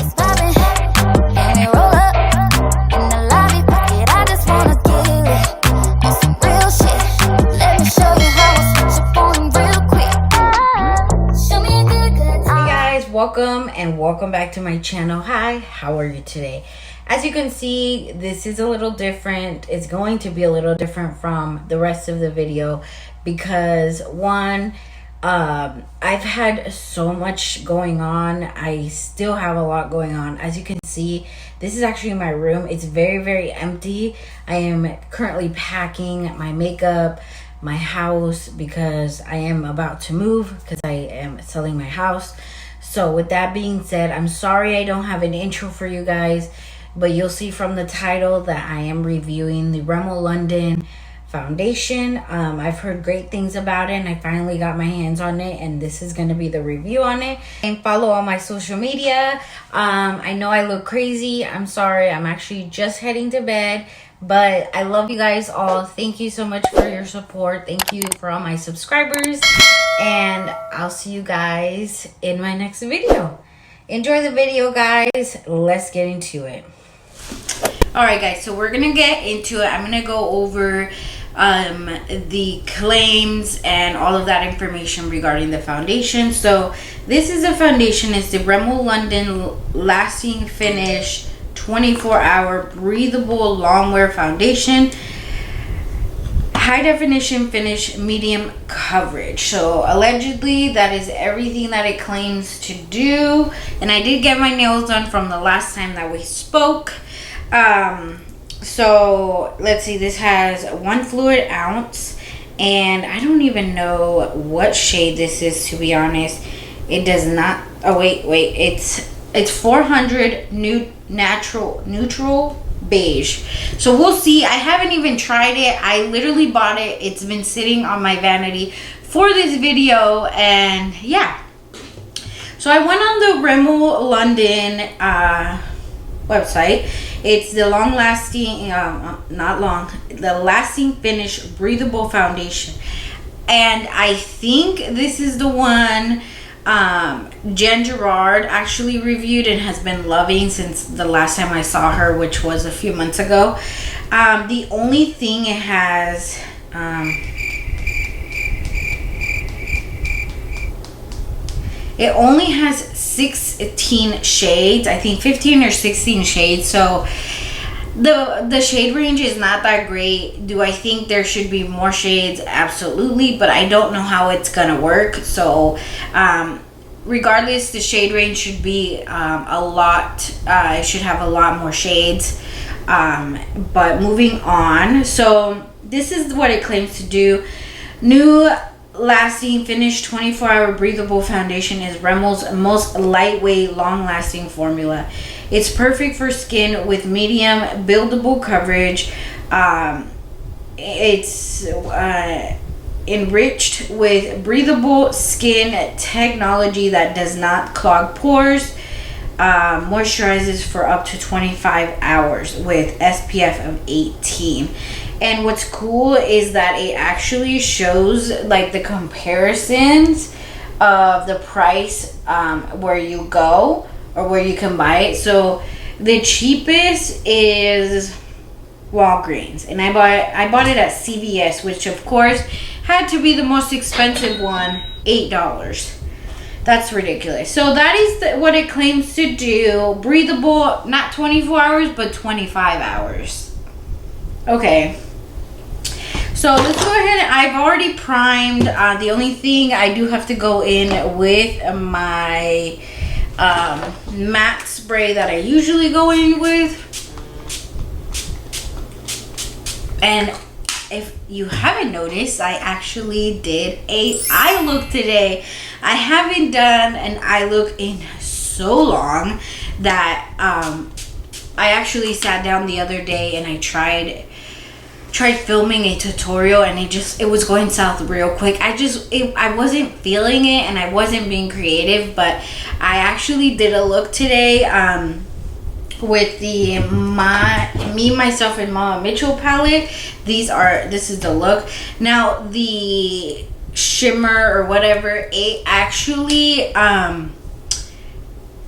is poppin'. And we roll up in the lobby, pocket, I just wanna get it on some real shit. Let me show you how I switch up on them real quick. Show me a good time. Hey guys, welcome back to my channel. Hi, how are you today? As you can see, this is a little different. It's going to be a little different from the rest of the video because one, I've had so much going on. I still have a lot going on. As you can see, this is actually my room. It's very empty. I am currently packing my makeup, my house, because I am about to move because I am selling my house. So with that being said, I'm sorry I don't have an intro for you guys, but you'll see from the title that I am reviewing the Rimmel London foundation. I've heard great things about it and I finally got my hands on it, and this is going to be the review on it. And follow all my social media. I know I look crazy. I'm sorry. I'm actually just heading to bed, but I love you guys all. Thank you so much for your support. Thank you for all my subscribers, and I'll see you guys in my next video. Enjoy the video, guys. Let's get into it. All right, guys, so we're gonna get into it. I'm gonna go over the claims and all of that information regarding the foundation. So this is a foundation. It's the Rimmel London Lasting Finish 24-hour breathable long wear foundation, high definition finish, medium coverage. So allegedly that is everything that it claims to do, and I did get my nails done from the last time that we spoke. So let's see, this has 1 fluid ounce, and I don't even know what shade this is, to be honest. It does not, oh wait, it's 400 neutral beige. So we'll see. I haven't even tried it. I literally bought it. It's been sitting on my vanity for this video, and yeah. So I went on the Rimmel London website. It's the long-lasting, the lasting finish breathable foundation, and I think this is the one Jen Gerard actually reviewed and has been loving since the last time I saw her, which was a few months ago. The only thing it has, it only has 16 shades, I think 15 or 16 shades. So the shade range is not that great. Do I think there should be more shades? Absolutely, but I don't know how it's gonna work. So regardless, the shade range should be a lot. It should have a lot more shades. But moving on, so this is what it claims to do. New lasting finish 24-hour breathable foundation is Rimmel's most lightweight, long-lasting formula. It's perfect for skin with medium buildable coverage. It's enriched with breathable skin technology that does not clog pores. Moisturizes for up to 25 hours with SPF of 18. And what's cool is that it actually shows like the comparisons of the price where you go or where you can buy it. So the cheapest is Walgreens, and I bought it at CVS, which of course had to be the most expensive one, $8. That's ridiculous. So that is what it claims to do. Breathable, not 24 hours, but 25 hours. Okay. So let's go ahead. I've already primed. The only thing I do have to go in with my matte spray that I usually go in with. And if you haven't noticed, I actually did a eye look today. I haven't done an eye look in so long that I actually sat down the other day and I tried filming a tutorial, and it was going south real quick. I wasn't feeling it and I wasn't being creative, but I actually did a look today with the Me, Myself, and Mama Mitchell palette. This is the look. Now the shimmer or whatever, it actually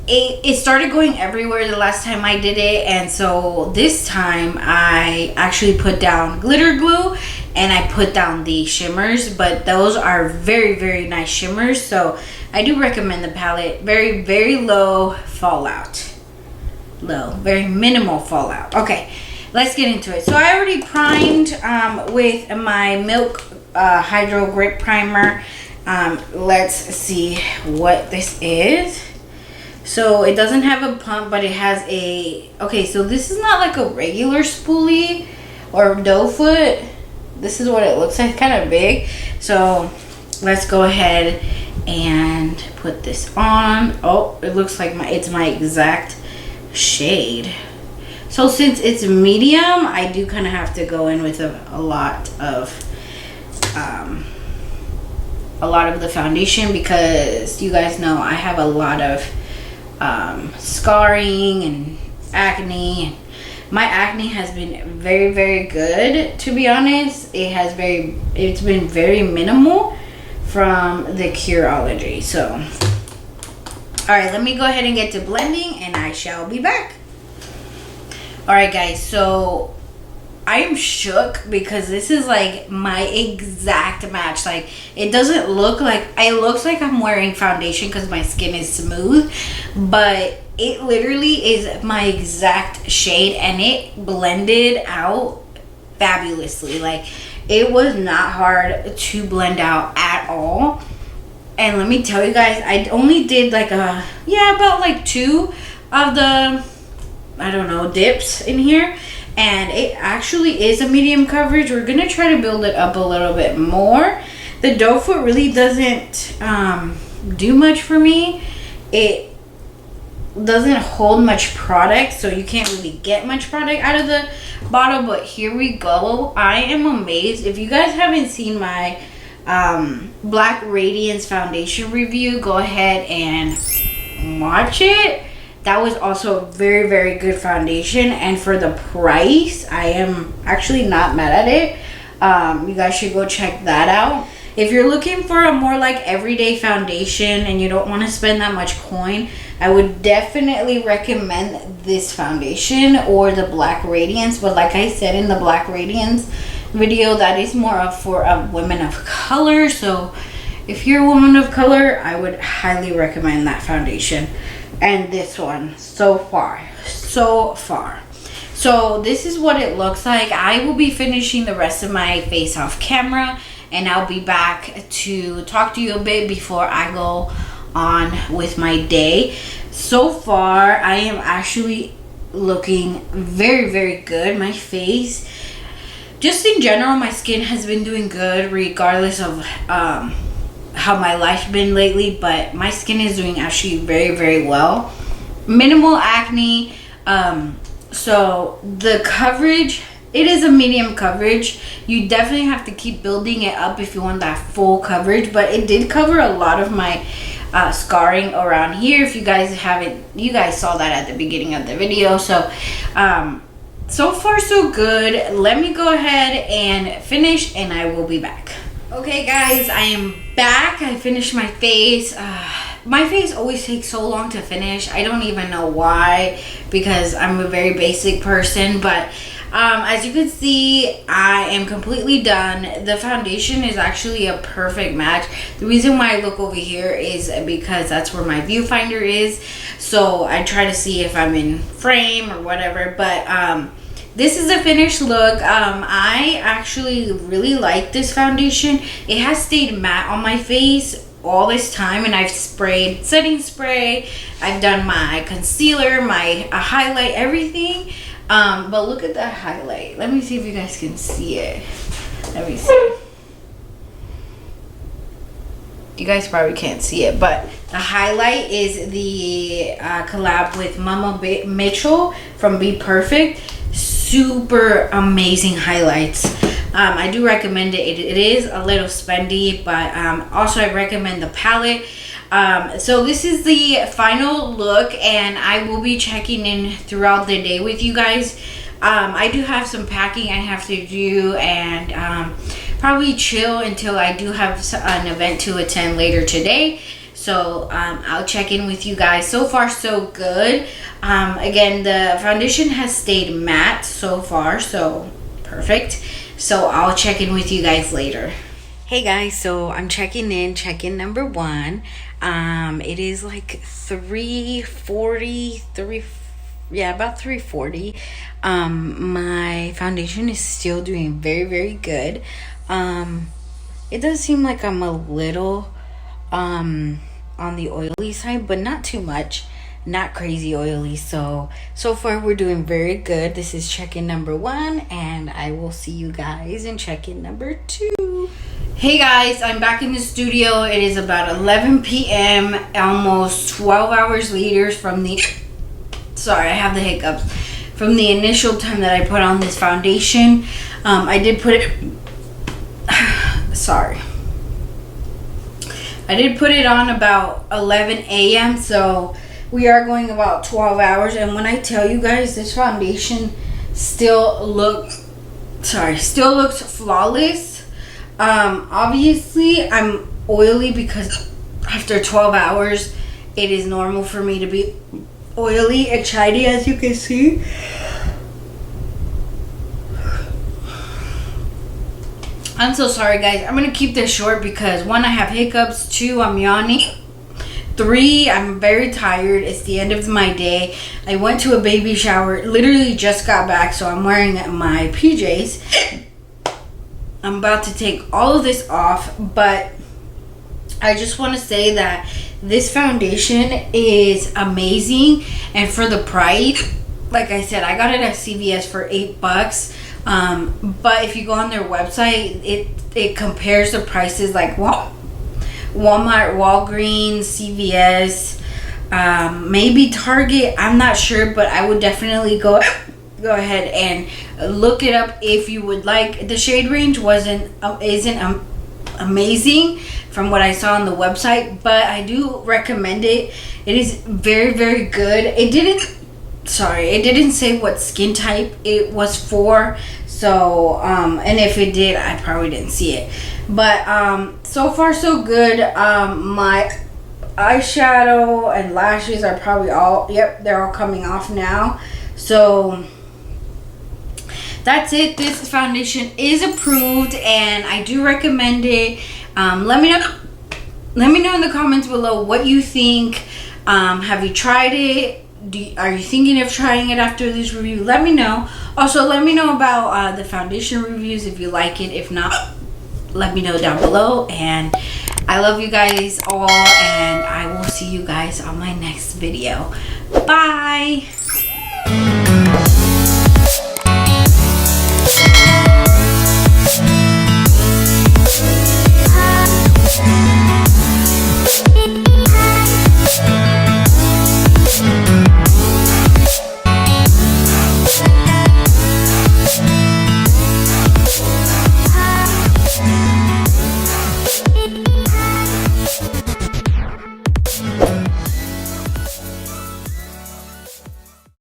it started going everywhere the last time I did it, and so this time I actually put down glitter glue and I put down the shimmers, but those are very, very nice shimmers, so I do recommend the palette. Very, very low fallout. Low, very minimal fallout. Okay, let's get into it. So I already primed with my Milk Hydro Grip Primer. Let's see what this is. So it doesn't have a pump, but it has a, okay, so this is not like a regular spoolie or doe foot. This is what it looks like, kind of big. So let's go ahead and put this on. Oh, it looks like it's my exact shade. So since it's medium, I do kind of have to go in with a lot of the foundation, because you guys know I have a lot of scarring and acne. My acne has been very, very good, to be honest. It's been very minimal from the Curology. So all right, let me go ahead and get to blending and I shall be back. All right guys, so I am shook because this is like my exact match. Like, it doesn't look like, it looks like I'm wearing foundation because my skin is smooth, but it literally is my exact shade, and it blended out fabulously. Like, it was not hard to blend out at all. And let me tell you guys, I only did like about like 2 of the, I don't know, dips in here, and it actually is a medium coverage. We're gonna try to build it up a little bit more. The doe foot really doesn't do much for me. It doesn't hold much product, so you can't really get much product out of the bottle. But here we go. I am amazed. If you guys haven't seen my Black Radiance foundation review, go ahead and watch it. That was also a very, very good foundation, and for the price, I am actually not mad at it. You guys should go check that out. If you're looking for a more like everyday foundation and you don't want to spend that much coin, I would definitely recommend this foundation or the Black Radiance. But like I said in the Black Radiance video, that is more of for women of color. So if you're a woman of color, I would highly recommend that foundation. And this one, so far. So this is what it looks like. I will be finishing the rest of my face off camera, and I'll be back to talk to you a bit before I go on with my day. So far, I am actually looking very, very good. My face, just in general, my skin has been doing good regardless of how my life's been lately, but my skin is doing actually very, very well. Minimal acne. So the coverage, it is a medium coverage. You definitely have to keep building it up if you want that full coverage, but it did cover a lot of my scarring around here. If you guys haven't, you guys saw that at the beginning of the video. So so far so good. Let me go ahead and finish, and I will be back. Okay guys, I am back. I finished my face. My face always takes so long to finish. I don't even know why, because I'm a very basic person, but as you can see, I am completely done. The foundation is actually a perfect match. The reason why I look over here is because that's where my viewfinder is, so I try to see if I'm in frame or whatever. But this is the finished look. I actually really like this foundation. It has stayed matte on my face all this time, and I've sprayed setting spray, I've done my concealer, my highlight, everything. But look at that highlight. Let me see if you guys can see it. Let me see. You guys probably can't see it, but the highlight is the collab with Mama Mitchell from Be Perfect. Super amazing highlights. I do recommend it. It is a little spendy, but also I recommend the palette. So this is the final look, and I will be checking in throughout the day with you guys. I do have some packing I have to do, and probably chill until I do have an event to attend later today. So I'll check in with you guys. So far so good. Again, the foundation has stayed matte so far, so perfect. So I'll check in with you guys later. Hey guys, so I'm checking in, check-in number 1. It is like 3:40, about 3:40. My foundation is still doing very, very good. It does seem like I'm a little on the oily side, but not too much, not crazy oily. So far we're doing very good. This is check-in number 1, and I will see you guys in check-in number 2. Hey guys, I'm back in the studio. It is about 11 p.m. almost 12 hours later from the sorry, I have the hiccups, from the initial time that I put on this foundation. I did put it sorry, I did put it on about 11 a.m. so we are going about 12 hours, and when I tell you guys, this foundation still looks flawless. Obviously I'm oily because after 12 hours it is normal for me to be oily and shiny, as you can see. I'm so sorry guys. I'm gonna keep this short because 1, I have hiccups, 2, I'm yawning, 3, I'm very tired. It's the end of my day. I went to a baby shower, literally just got back, so I'm wearing my PJs. I'm about to take all of this off, but I just want to say that this foundation is amazing, and for the price, like I said, I got it at CVS for $8. But if you go on their website, it compares the prices like Walmart, Walgreens, CVS, maybe Target. I'm not sure, but I would definitely go ahead and look it up if you would like. The shade range isn't amazing from what I saw on the website, but I do recommend it. It is very, very good. It didn't say what skin type it was for, so and if it did, I probably didn't see it. But so far so good. My eyeshadow and lashes are probably they're all coming off now. So that's it. This foundation is approved, and I do recommend it. Let me know in the comments below what you think. Have you tried it? Are you thinking of trying it after this review? Let me know. Also, let me know about the foundation reviews if you like it. If not, let me know down below. And I love you guys all, and I will see you guys on my next video. Bye.